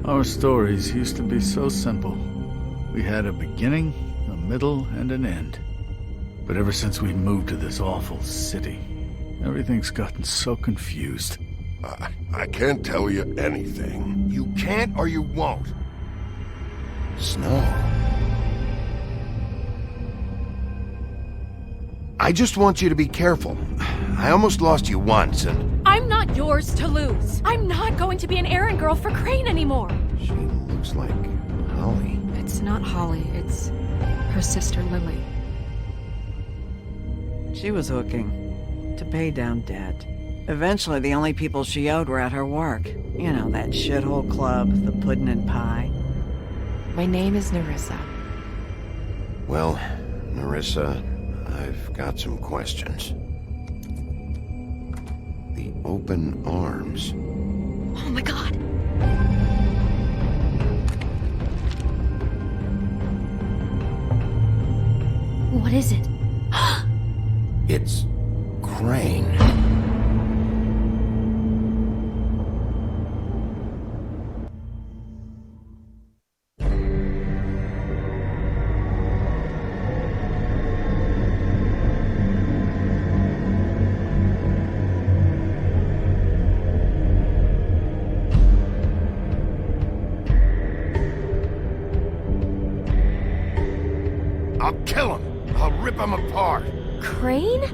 Our stories used to be so simple. We had a beginning, a middle, and an end. But ever since we moved to this awful city, everything's gotten so confused. I can't tell you anything. You can't or you won't. Snow. I just want you to be careful. I almost lost you once, and... I'm not yours to lose. I'm not going to be an errand girl for Crane anymore. She looks like Holly. It's not Holly, it's her sister Lily. She was hooking to pay down debt. Eventually, the only people she owed were at her work. You know, that shithole club, the Puddin' and Pie. My name is Nerissa. Well, Nerissa, I've got some questions. The open arms. Oh my god. What is it? It's Crane. I'll kill him. I'll rip him apart. Crane?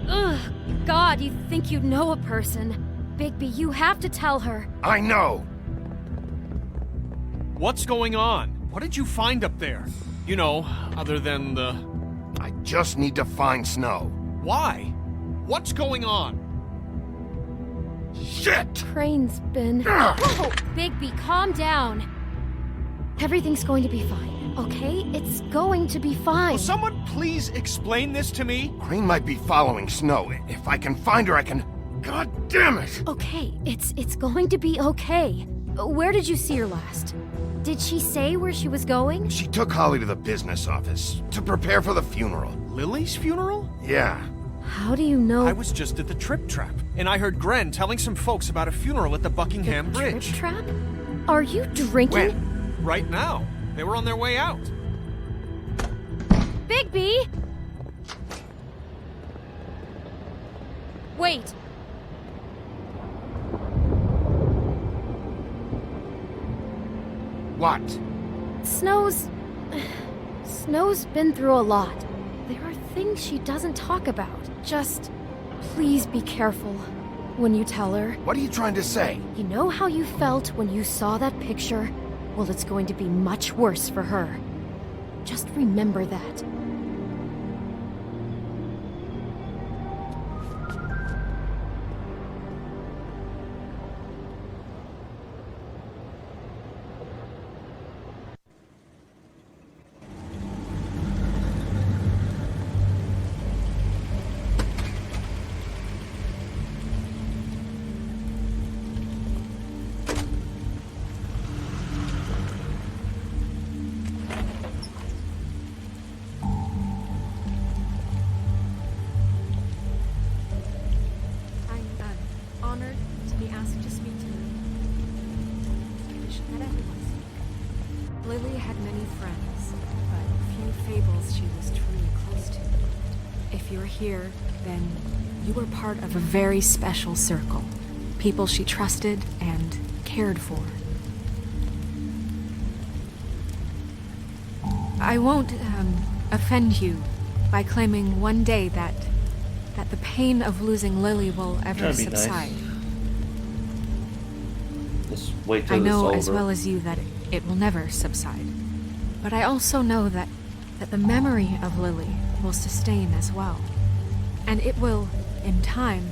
Ugh, God, you think you know a person. Bigby, you have to tell her. I know. What's going on? What did you find up there? You know, other than the... I just need to find Snow. Why? What's going on? Shit! Crane's been... Whoa! Bigby, calm down. Everything's going to be fine, okay? It's going to be fine. Will someone please explain this to me? Crane might be following Snow. If I can find her, I can... God damn it! Okay, it's going to be okay. Where did you see her last? Did she say where she was going? She took Holly to the business office to prepare for the funeral. Lily's funeral? Yeah. How do you know? I was just at the Trip Trap, and I heard Gren telling some folks about a funeral at the Buckingham Bridge. Trip Trap? Are you drinking? When? Right now. They were on their way out. Bigby! Wait. What? Snow's been through a lot. There are things she doesn't talk about. Just please be careful when you tell her. What are you trying to say? You know how you felt when you saw that picture? Well, it's going to be much worse for her. Just remember that. Honored to be asked to speak to you. I should let everyone speak. Lily had many friends, but few fables she was truly close to. If you're here, then you were part of a very special circle. People she trusted and cared for. I won't offend you by claiming one day that the pain of losing Lily will ever That'd be subside. nice. Just wait till I know it's as over. well as you that it will never subside. But I also know that the memory of Lily will sustain as well. And it will, in time,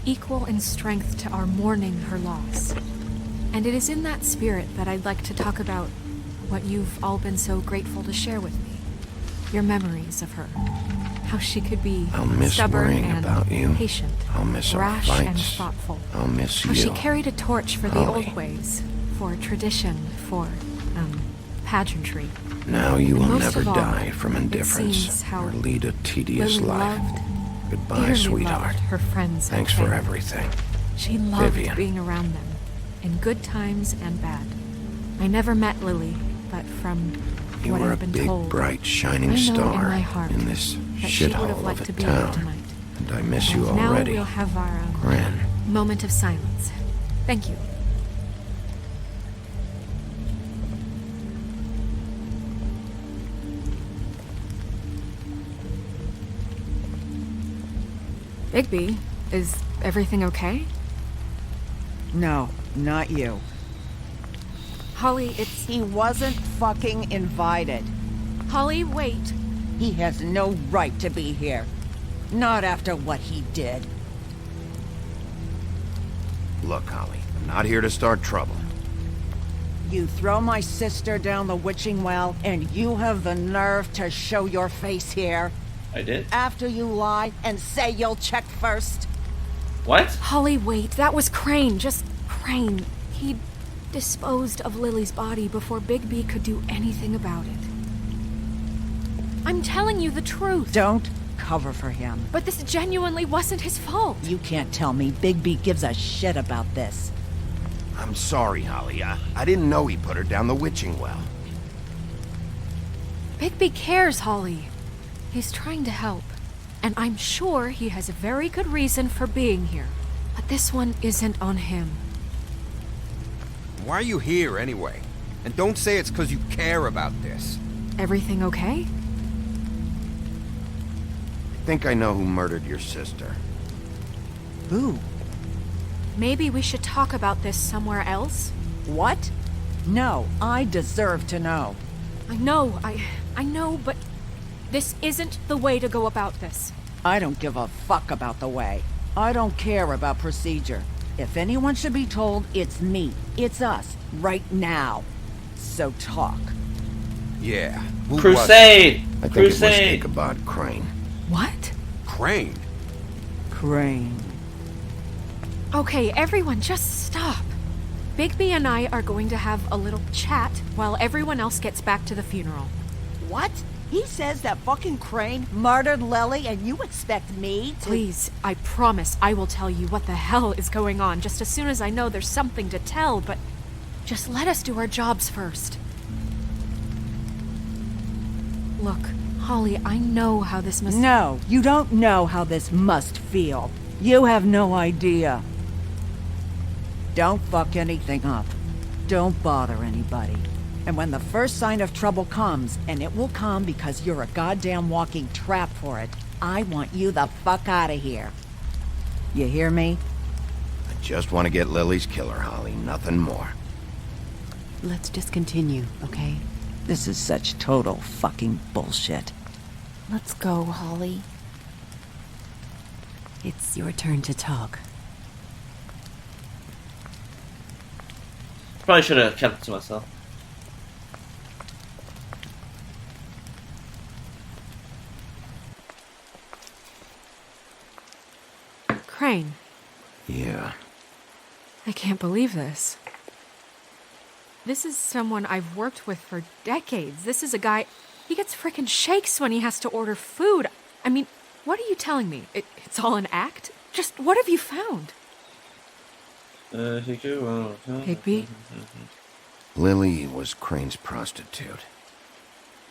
equal in strength to our mourning her loss. And it is in that spirit that I'd like to talk about what you've all been so grateful to share with me. Your memories of her. How she could be I'll miss stubborn worrying and about you. patient, I'll miss our rash and fights. thoughtful. I'll miss How you. she carried a torch for the Holly. old ways, for tradition, for, pageantry. Now you will Most never of all, die from it indifference seems how or lead a tedious Lily life. loved, Goodbye, dearly sweetheart. loved her friends. Thanks and for family. everything. She loved Vivian. being around them, in good times and bad. I never met Lily, but from You what were a I've been big, told, bright, shining I know star in my heart in this that she would have shithole liked of to a be here town. tonight. And I miss you And now already. we'll have our Gran. moment of silence. Thank you. Bigby, is everything okay? No, not you. Holly, it's... He wasn't fucking invited. Holly, wait. He has no right to be here. Not after what he did. Look, Holly, I'm not here to start trouble. You throw my sister down the witching well, and you have the nerve to show your face here? I did? After you lie and say you'll check first? What? Holly, wait. That was Crane. Just Crane. He disposed of Lily's body before Bigby could do anything about it. I'm telling you the truth. Don't cover for him. But this genuinely wasn't his fault. You can't tell me Bigby gives a shit about this. I'm sorry, Holly. I didn't know he put her down the witching well. Bigby cares, Holly. He's trying to help. And I'm sure he has a very good reason for being here. But this one isn't on him. Why are you here, anyway? And don't say it's because you care about this. Everything okay? I think I know who murdered your sister. Who? Maybe we should talk about this somewhere else? What? No, I deserve to know. I know, but this isn't the way to go about this. I don't give a fuck about the way. I don't care about procedure. If anyone should be told, it's me. It's us. Right now. So talk. Yeah. Who Crusade! Was it? I think Crusade! it was Ichabod Crane. What? Crane? Crane. Okay, everyone, just stop. Bigby and I are going to have a little chat while everyone else gets back to the funeral. What? He says that fucking Crane murdered Lily and you expect me to— Please, I promise I will tell you what the hell is going on just as soon as I know there's something to tell, but just let us do our jobs first. Look, Holly, I know how this must— No, you don't know how this must feel. You have no idea. Don't fuck anything up. Don't bother anybody. And when the first sign of trouble comes, and it will come because you're a goddamn walking trap for it, I want you the fuck out of here. You hear me? I just want to get Lily's killer, Holly. Nothing more. Let's just continue, okay? This is such total fucking bullshit. Let's go, Holly. It's your turn to talk. Probably should have kept it to myself. Crane, Yeah. I can't believe this. This is someone I've worked with for decades. This is a guy, he gets frickin' shakes when he has to order food. I mean, what are you telling me? It's all an act? Just what have you found? Bigby? Lily was Crane's prostitute.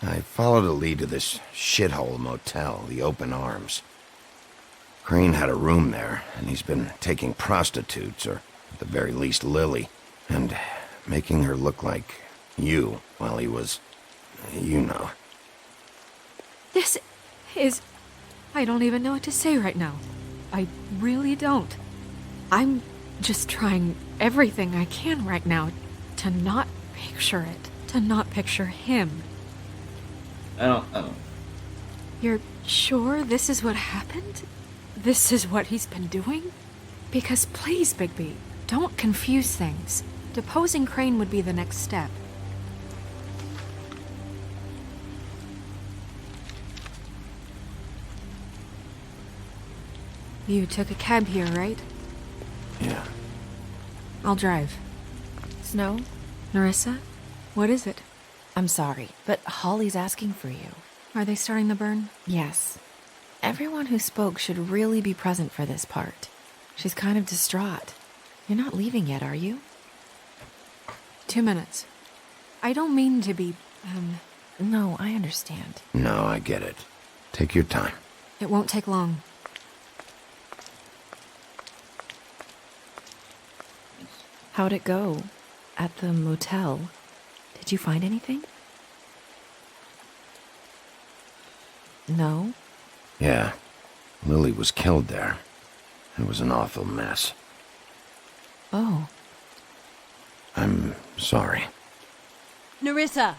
I followed a lead to this shithole motel, the Open Arms. Crane had a room there, and he's been taking prostitutes, or at the very least Lily, and making her look like you while he was, you know. This is... I don't even know what to say right now. I really don't. I'm just trying everything I can right now to not picture it. To not picture him. I don't. You're sure this is what happened? This is what he's been doing? Because please, Bigby, don't confuse things. Deposing Crane would be the next step. You took a cab here, right? Yeah. I'll drive. Snow? Narissa? What is it? I'm sorry, but Holly's asking for you. Are they starting the burn? Yes. Everyone who spoke should really be present for this part. She's kind of distraught. You're not leaving yet, are you? 2 minutes. I don't mean to be, No, I understand. No, I get it. Take your time. It won't take long. How'd it go? At the motel? Did you find anything? No? Yeah. Lily was killed there. It was an awful mess. Oh. I'm sorry. Nerissa!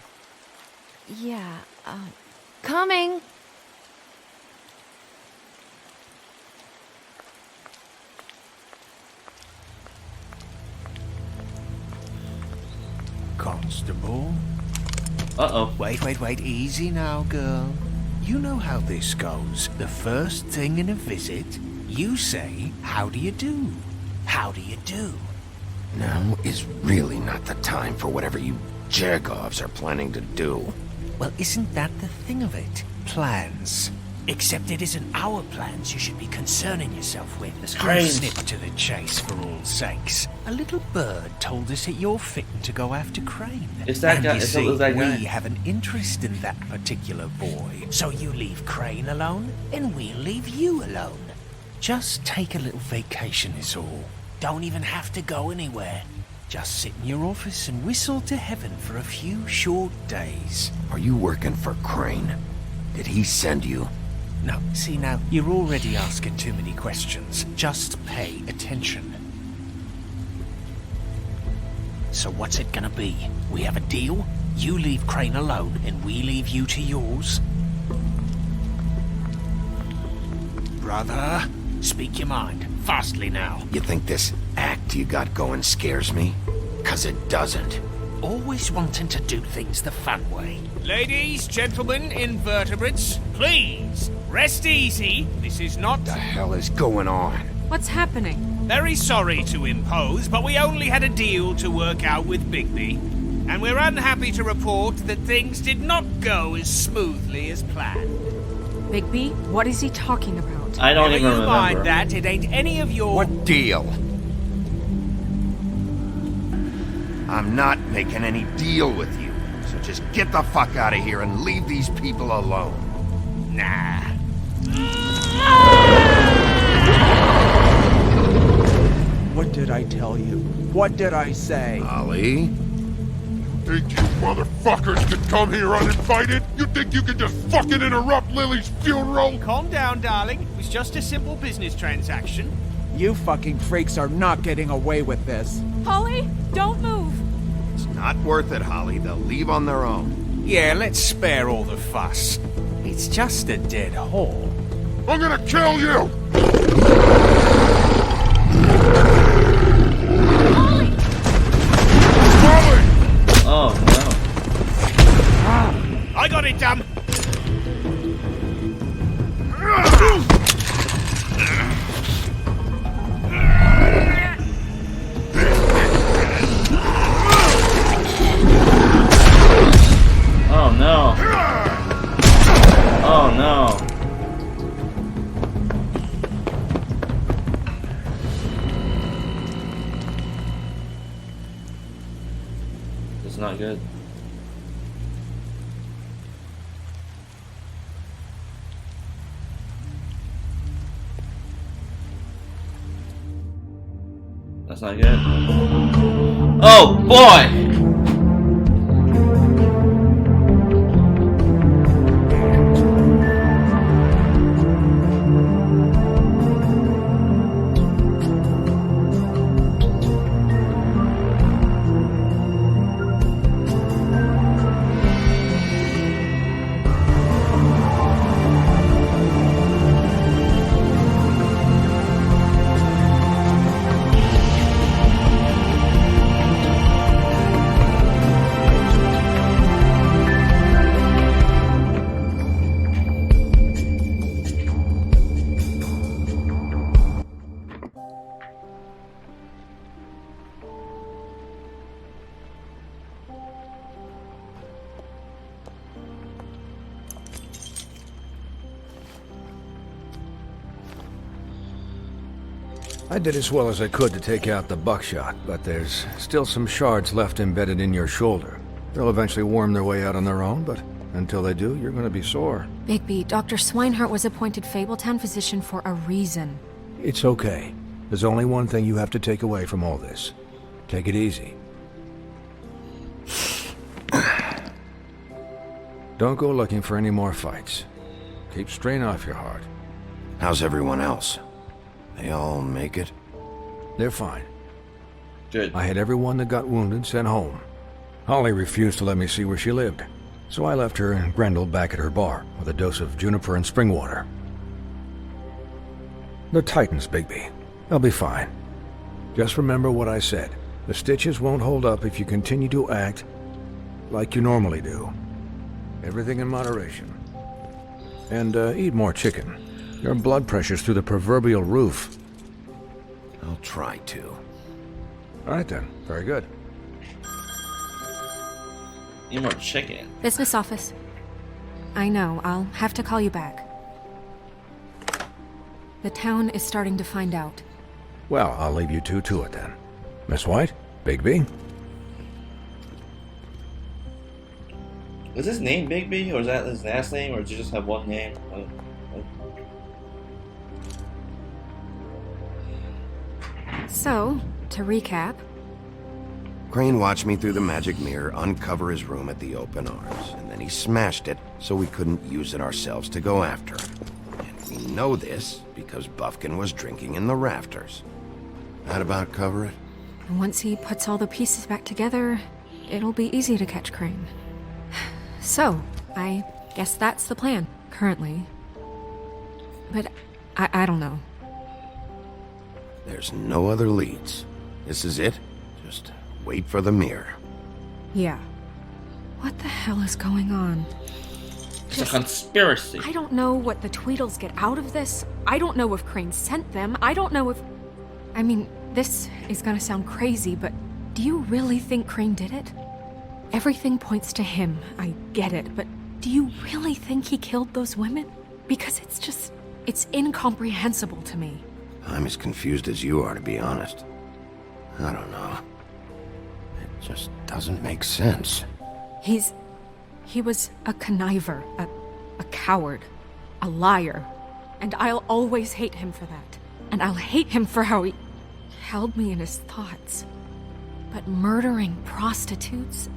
Yeah, coming! Constable? Uh-oh. Wait, easy now, girl. You know how this goes. The first thing in a visit, you say, how do you do? How do you do? Now is really not the time for whatever you Jergovs are planning to do. Well, isn't that the thing of it? Plans. Except it isn't our plans you should be concerning yourself with. Let's snip to the chase for all sakes. A little bird told us that you're fitting to go after Crane. Is that guy? You Is see, that guy? we have an interest in that particular boy. So you leave Crane alone, and we'll leave you alone. Just take a little vacation is all. Don't even have to go anywhere. Just sit in your office and whistle to heaven for a few short days. Are you working for Crane? Did he send you? No, see now, you're already asking too many questions. Just pay attention. So what's it gonna be? We have a deal? You leave Crane alone, and we leave you to yours? Brother, speak your mind. Fastly now. You think this act you got going scares me? 'Cause it doesn't. Always wanting to do things the fun way. Ladies, gentlemen, invertebrates, please, rest easy. This is not... The hell is going on? What's happening? Very sorry to impose, but we only had a deal to work out with Bigby. And we're unhappy to report that things did not go as smoothly as planned. Bigby? What is he talking about? I don't Never even you remember. mind that, it ain't any of your... What deal? I'm not making any deal with you. So just get the fuck out of here and leave these people alone. Nah. What did I tell you? What did I say? Ollie? Think you motherfuckers could come here uninvited? You think you could just fucking interrupt Lily's funeral? Calm down, darling. It was just a simple business transaction. You fucking freaks are not getting away with this. Holly, don't move! It's not worth it, Holly. They'll leave on their own. Yeah, let's spare all the fuss. It's just a dead hole. I'm gonna kill you! Oh no. I got it, damn! Oh no. Oh no. It's not good. That's not good. Oh boy! I did as well as I could to take out the buckshot, but there's still some shards left embedded in your shoulder. They'll eventually worm their way out on their own, but until they do, you're gonna be sore. Bigby, Dr. Swinehart was appointed Fabletown physician for a reason. It's okay. There's only one thing you have to take away from all this. Take it easy. Don't go looking for any more fights. Keep strain off your heart. How's everyone else? They all make it? They're fine. Good. I had everyone that got wounded sent home. Holly refused to let me see where she lived, so I left her and Grendel back at her bar with a dose of juniper and spring water. The Titans, Bigby. They'll be fine. Just remember what I said. The stitches won't hold up if you continue to act like you normally do. Everything in moderation. And eat more chicken. Your blood pressure's through the proverbial roof. I'll try to. All right then. Very good. Eat more chicken. Business office. I know, I'll have to call you back. The town is starting to find out. Well, I'll leave you two to it then. Miss White? Bigby? Is his name Bigby, or is that his last name, or does he just have one name? So, to recap... Crane watched me through the magic mirror uncover his room at the open arms, and then he smashed it so we couldn't use it ourselves to go after him. And we know this because Buffkin was drinking in the rafters. That about cover it? Once he puts all the pieces back together, it'll be easy to catch Crane. So, I guess that's the plan, currently. But I don't know. There's no other leads. This is it. Just wait for the mirror. Yeah. What the hell is going on? It's a conspiracy. I don't know what the Tweedles get out of this. I don't know if Crane sent them. I don't know if... I mean, this is gonna sound crazy, but do you really think Crane did it? Everything points to him, I get it, but do you really think he killed those women? Because it's incomprehensible to me. I'm as confused as you are, to be honest. I don't know. It just doesn't make sense. He was a conniver, a coward, a liar, and I'll always hate him for that. And I'll hate him for how he held me in his thoughts. But murdering prostitutes?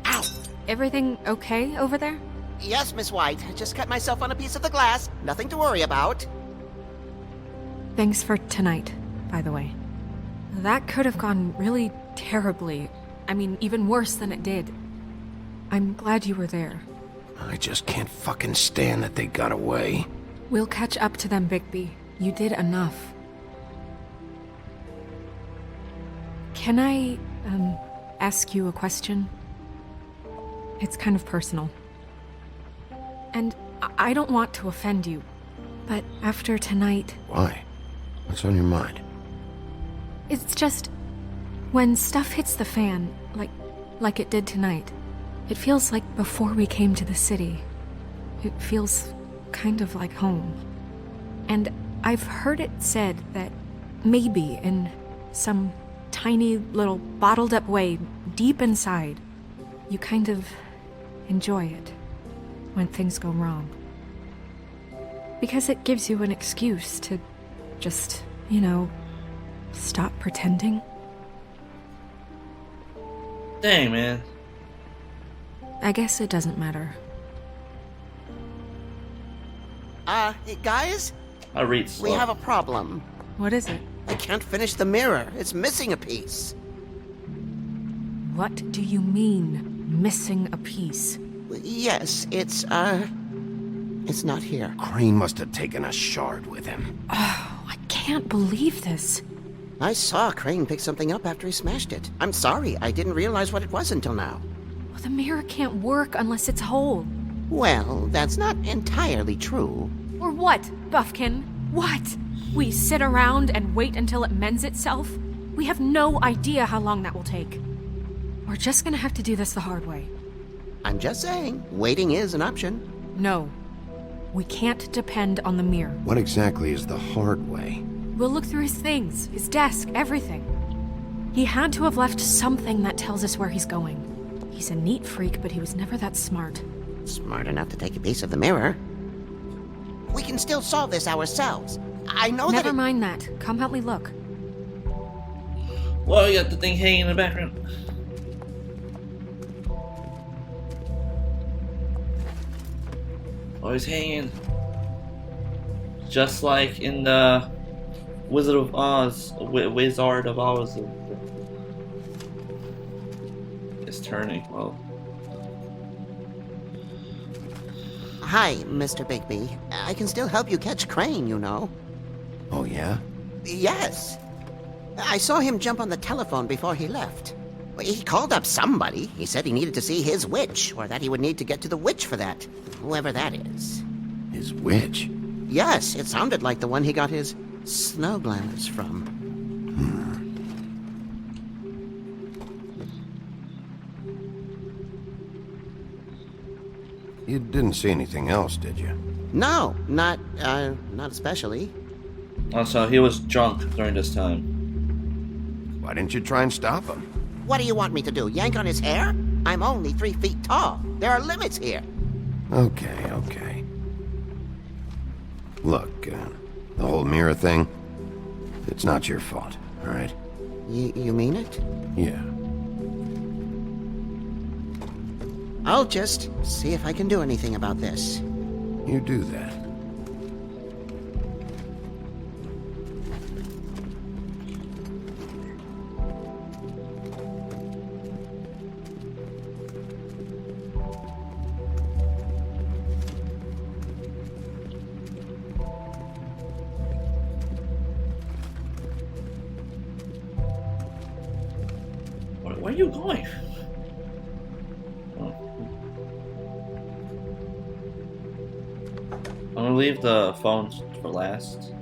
Ow! Everything okay over there? Yes, Miss White. Just cut myself on a piece of the glass. Nothing to worry about. Thanks for tonight, by the way. That could have gone really terribly. I mean, even worse than it did. I'm glad you were there. I just can't fucking stand that they got away. We'll catch up to them, Bigby. You did enough. Can I, ask you a question? It's kind of personal. And I don't want to offend you, but after tonight... Why? What's on your mind? It's just... when stuff hits the fan, like it did tonight, it feels like before we came to the city. It feels kind of like home. And I've heard it said that maybe in some tiny little bottled up way deep inside, you kind of enjoy it when things go wrong. Because it gives you an excuse to just, stop pretending. Dang, man. I guess it doesn't matter. Hey, guys? I read slow. We have a problem. What is it? I can't finish the mirror. It's missing a piece. What do you mean, missing a piece? Yes, it's not here. Crane must have taken a shard with him. Oh, I can't believe this. I saw Crane pick something up after he smashed it. I'm sorry, I didn't realize what it was until now. Well, the mirror can't work unless it's whole. Well, that's not entirely true. Or what, Buffkin? What? We sit around and wait until it mends itself? We have no idea how long that will take. We're just gonna have to do this the hard way. I'm just saying, waiting is an option. No. We can't depend on the mirror. What exactly is the hard way? We'll look through his things, his desk, everything. He had to have left something that tells us where he's going. He's a neat freak, but he was never that smart. Smart enough to take a piece of the mirror. We can still solve this ourselves. I know that. Never mind that. Come help me look. Well, you got the thing hanging in the background. Oh, he's hanging. Just like in the Wizard of Oz. Wizard of Oz. It's turning. Oh. Hi, Mr. Bigby. I can still help you catch Crane, you know. Oh, yeah? Yes. I saw him jump on the telephone before he left. He called up somebody. He said he needed to see his witch, or that he would need to get to the witch for that. Whoever that is. His witch? Yes, it sounded like the one he got his snow glamours from. You didn't see anything else, did you? No, not especially. Also, he was drunk during this time. Why didn't you try and stop him? What do you want me to do, yank on his hair? I'm only 3 feet tall. There are limits here. Okay. Look, the whole mirror thing, it's not your fault, all right? You mean it? Yeah. I'll just see if I can do anything about this. You do that. Where are you going? I'm gonna leave the phones for last.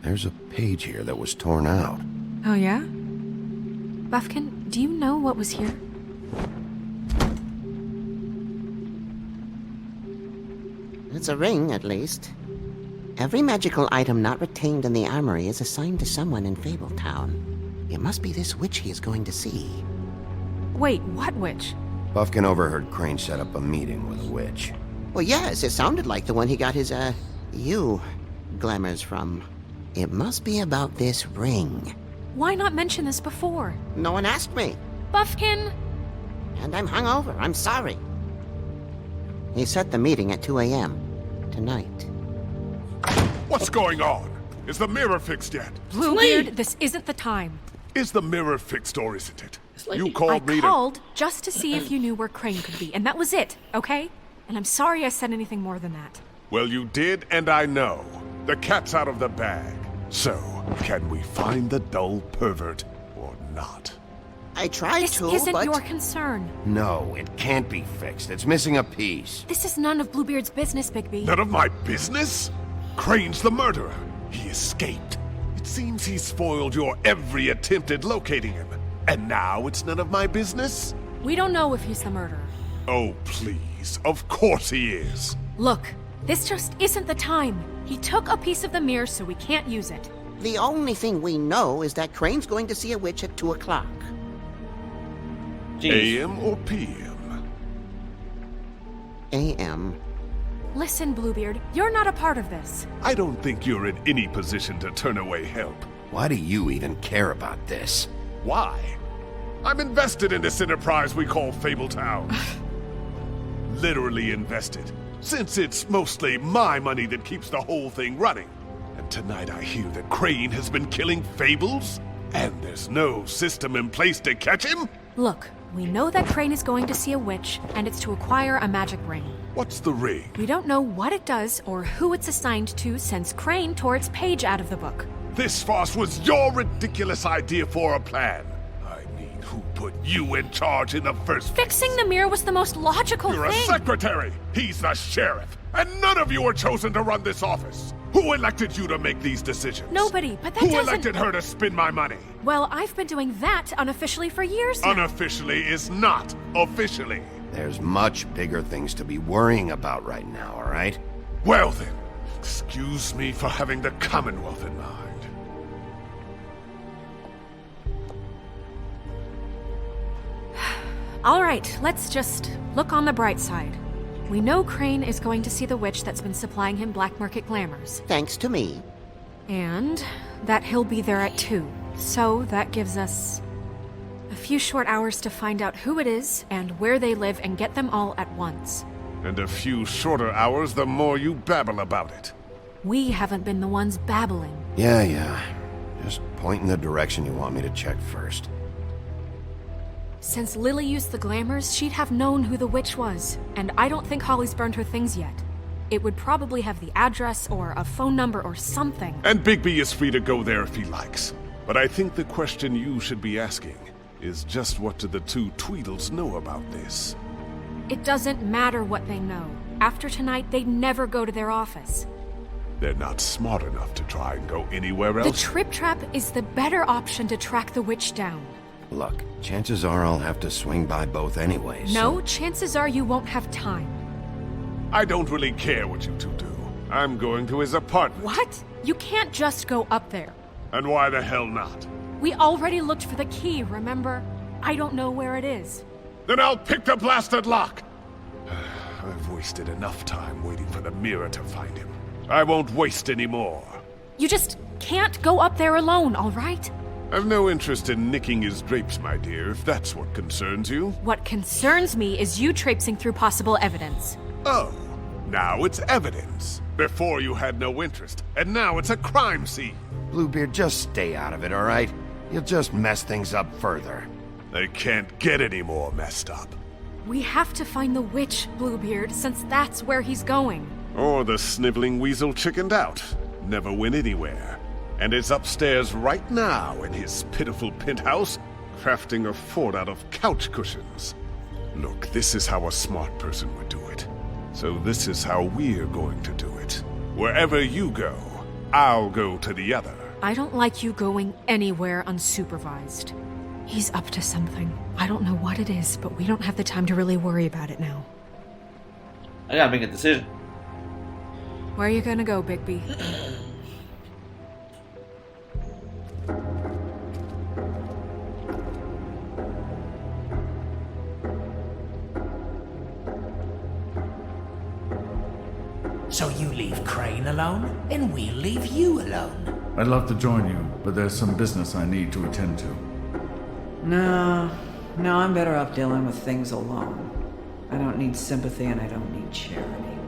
There's a page here that was torn out. Oh, yeah? Buffkin, do you know what was here? It's a ring, at least. Every magical item not retained in the armory is assigned to someone in Fabletown. It must be this witch he is going to see. Wait, what witch? Buffkin overheard Crane set up a meeting with a witch. Well, yes, it sounded like the one he got his, glamours from. It must be about this ring. Why not mention this before? No one asked me. Buffkin! And I'm hungover. I'm sorry. He set the meeting at 2 a.m. tonight. What's going on? Is the mirror fixed yet? Bluebeard, this isn't the time. Is the mirror fixed or isn't it? You I called me called just to see if you knew where Crane could be, and that was it, okay? And I'm sorry I said anything more than that. Well, you did, and I know. The cat's out of the bag. So, can we find the dull pervert or not? I tried This to, isn't but... your concern. No, it can't be fixed. It's missing a piece. This is none of Bluebeard's business, Bigby. None of my business? Crane's the murderer. He escaped. It seems he spoiled your every attempt at locating him. And now it's none of my business? We don't know if he's the murderer. Oh, please. Of course he is. Look, this just isn't the time. He took a piece of the mirror, so we can't use it. The only thing we know is that Crane's going to see a witch at 2 o'clock. AM or PM? AM. Listen, Bluebeard, you're not a part of this. I don't think you're in any position to turn away help. Why do you even care about this? Why? I'm invested in this enterprise we call Fabletown. Literally invested, since it's mostly my money that keeps the whole thing running. And tonight I hear that Crane has been killing fables, and there's no system in place to catch him? Look, we know that Crane is going to see a witch, and it's to acquire a magic ring. What's the ring? We don't know what it does or who it's assigned to since Crane tore its page out of the book. This farce was your ridiculous idea for a plan. I mean, who put you in charge in the first place? Fixing the mirror was the most logical You're thing. a secretary! He's the sheriff! And none of you were chosen to run this office! Who elected you to make these decisions? Nobody, but that Who doesn't... elected her to spend my money? Well, I've been doing that unofficially for years now. Unofficially is not officially. There's much bigger things to be worrying about right now, all right? Well then, excuse me for having the Commonwealth in mind. All right, let's just look on the bright side. We know Crane is going to see the witch that's been supplying him black market glamours. Thanks to me. And that he'll be there at 2. So that gives us a few short hours to find out who it is and where they live and get them all at once. And a few shorter hours the more you babble about it. We haven't been the ones babbling. Yeah. Just point in the direction you want me to check first. Since Lily used the glamours, she'd have known who the witch was, and I don't think Holly's burned her things yet. It would probably have the address or a phone number or something. And Bigby is free to go there if he likes. But I think the question you should be asking is just what do the two Tweedles know about this? It doesn't matter what they know. After tonight, they'd never go to their office. They're not smart enough to try and go anywhere else. The Trip Trap is the better option to track the witch down. Look, chances are I'll have to swing by both anyways. No, chances are you won't have time. I don't really care what you two do. I'm going to his apartment. What? You can't just go up there. And why the hell not? We already looked for the key, remember? I don't know where it is. Then I'll pick the blasted lock! I've wasted enough time waiting for the mirror to find him. I won't waste any more. You just can't go up there alone, all right? I've no interest in nicking his drapes, my dear, if that's what concerns you. What concerns me is you traipsing through possible evidence. Oh, now it's evidence. Before you had no interest, and now it's a crime scene. Bluebeard, just stay out of it, all right? You'll just mess things up further. They can't get any more messed up. We have to find the witch, Bluebeard, since that's where he's going. Or the sniveling weasel chickened out. Never went anywhere. And is upstairs right now in his pitiful penthouse, crafting a fort out of couch cushions. Look, this is how a smart person would do it. So this is how we're going to do it. Wherever you go, I'll go to the other. I don't like you going anywhere unsupervised. He's up to something. I don't know what it is, but we don't have the time to really worry about it now. I gotta make a decision. Where are you gonna go, Bigby? So you leave Crane alone, and we'll leave you alone. I'd love to join you, but there's some business I need to attend to. No, I'm better off dealing with things alone. I don't need sympathy and I don't need charity.